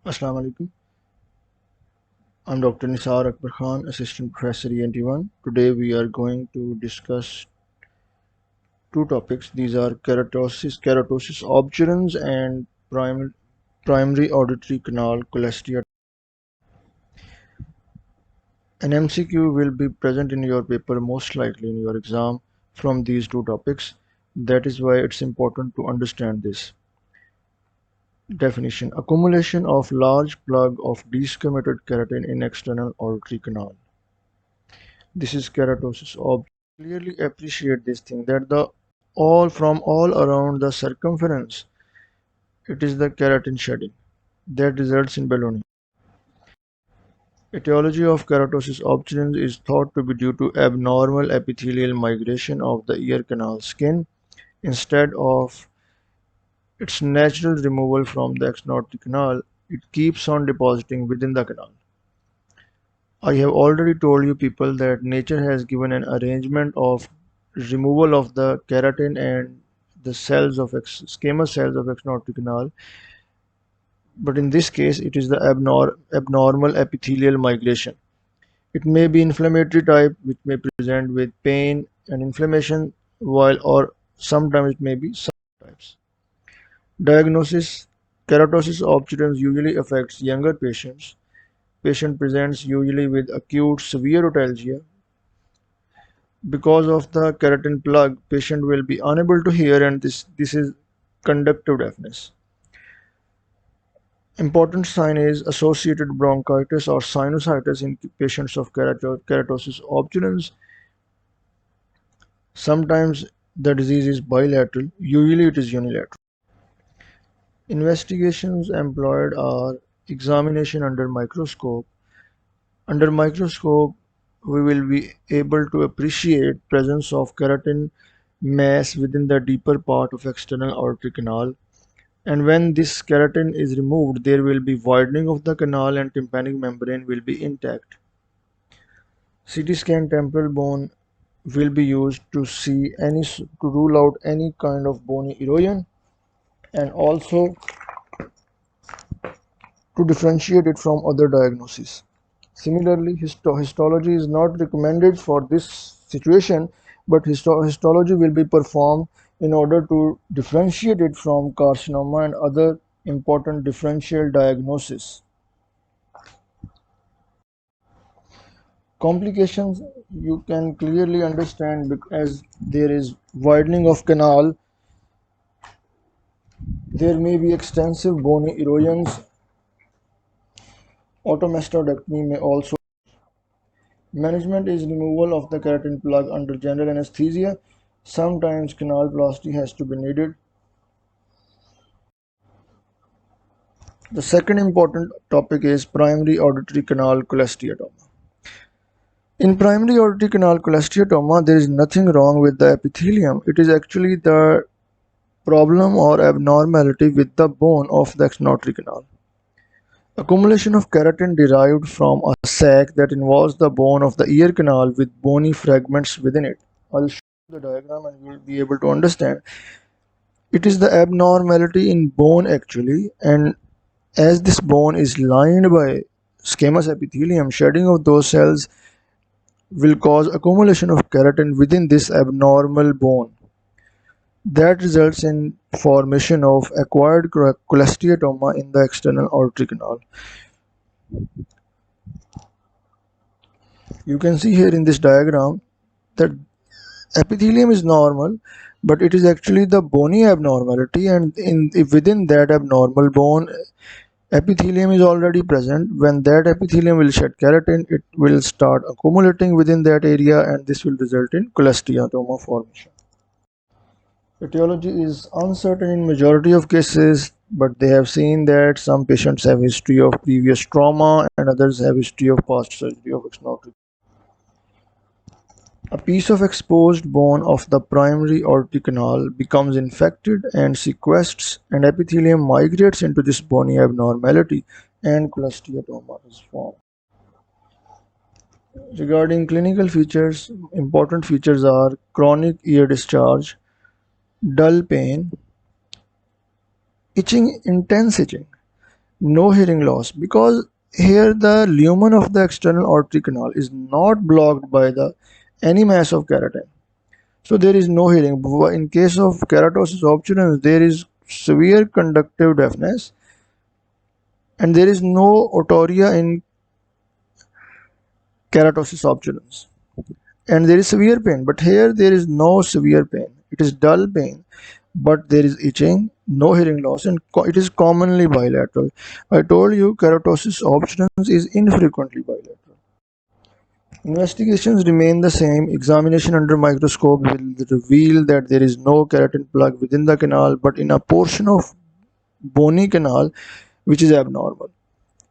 Assalamu alaikum. I'm Dr. Nisar Akbar Khan, Assistant Professor ENT1. Today we are going to discuss two topics. These are keratosis obturans and primary auditory canal cholestia. An MCQ will be present in your paper, most likely in your exam, from these two topics. That is why it's important to understand this. Definition: accumulation of large plug of desquamated keratin in external auditory canal. This is keratosis. Clearly appreciate this thing that the all around the circumference, it is the keratin shedding that results in ballooning. Etiology of keratosis obturans is thought to be due to abnormal epithelial migration of the ear canal skin instead of its natural removal from the external canal. It keeps on depositing within the canal. I have already told you people that nature has given an arrangement of removal of the keratin and the cells of squamous cells of external canal, but in this case it is the abnormal epithelial migration. It may be inflammatory type, which may present with pain and inflammation, while or sometimes it may be subtypes. Diagnosis: keratosis obturans usually affects younger patients. Patient presents usually with acute severe otalgia. Because of the keratin plug, patient will be unable to hear, and this is conductive deafness. Important sign is associated bronchitis or sinusitis in patients of keratosis obturans. Sometimes the disease is bilateral, usually it is unilateral. Investigations employed are examination under microscope. Under microscope, we will be able to appreciate presence of keratin mass within the deeper part of external aortic canal, and when this keratin is removed, there will be widening of the canal and tympanic membrane will be intact. CT scan temporal bone will be used to rule out any kind of bony erosion, and also to differentiate it from other diagnoses. Similarly, histology is not recommended for this situation, but histology will be performed in order to differentiate it from carcinoma and other important differential diagnosis. Complications you can clearly understand as there is widening of canal, there may be extensive bony erosions. Automastodectomy may also. Management is removal of the keratin plug under general anesthesia. Sometimes canalplasty has to be needed. The second important topic is primary auditory canal cholesteatoma. In primary auditory canal cholesteatoma, there is nothing wrong with the epithelium. It is actually the problem or abnormality with the bone of the external canal. Accumulation of keratin derived from a sac that involves the bone of the ear canal with bony fragments within it. I'll show you the diagram and you'll be able to understand. It is the abnormality in bone actually, and as this bone is lined by squamous epithelium, shedding of those cells will cause accumulation of keratin within this abnormal bone. That results in formation of acquired cholesteatoma in the external auditory canal. You can see here in this diagram that epithelium is normal, but it is actually the bony abnormality, and within that abnormal bone, epithelium is already present. When that epithelium will shed keratin, it will start accumulating within that area, and this will result in cholesteatoma formation. Etiology is uncertain in majority of cases, but they have seen that some patients have history of previous trauma and others have history of past surgery of external. A piece of exposed bone of the primary aortic canal becomes infected and sequestrates, and epithelium migrates into this bony abnormality, and cholesteatoma is formed. Regarding clinical features, important features are chronic ear discharge, dull pain, itching, intense itching. No hearing loss because here the lumen of the external aortic canal is not blocked by the any mass of keratin. So there is no hearing. In case of keratosis obturans, there is severe conductive deafness and there is no otorrhea in keratosis obturans. And there is severe pain, but here there is no severe pain. It is dull pain, but there is itching, no hearing loss, and it is commonly bilateral. I told you keratosis obturans is infrequently bilateral. Investigations remain the same. Examination under microscope will reveal that there is no keratin plug within the canal, but in a portion of bony canal which is abnormal.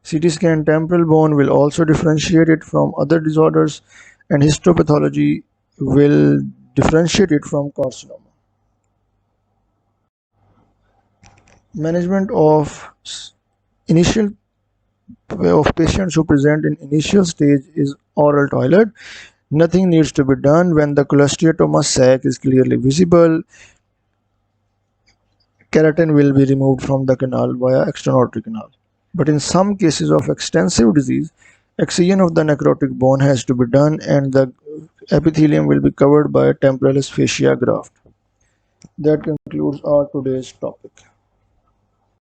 CT scan temporal bone will also differentiate it from other disorders, and histopathology will differentiate it from carcinoma. Management of initial of patients who present in initial stage is oral toilet. Nothing needs to be done when the cholesteatoma sac is clearly visible. Keratin will be removed from the canal via external aortic canal. But in some cases of extensive disease, excision of the necrotic bone has to be done and the epithelium will be covered by a temporalis fascia graft. That concludes our today's topic.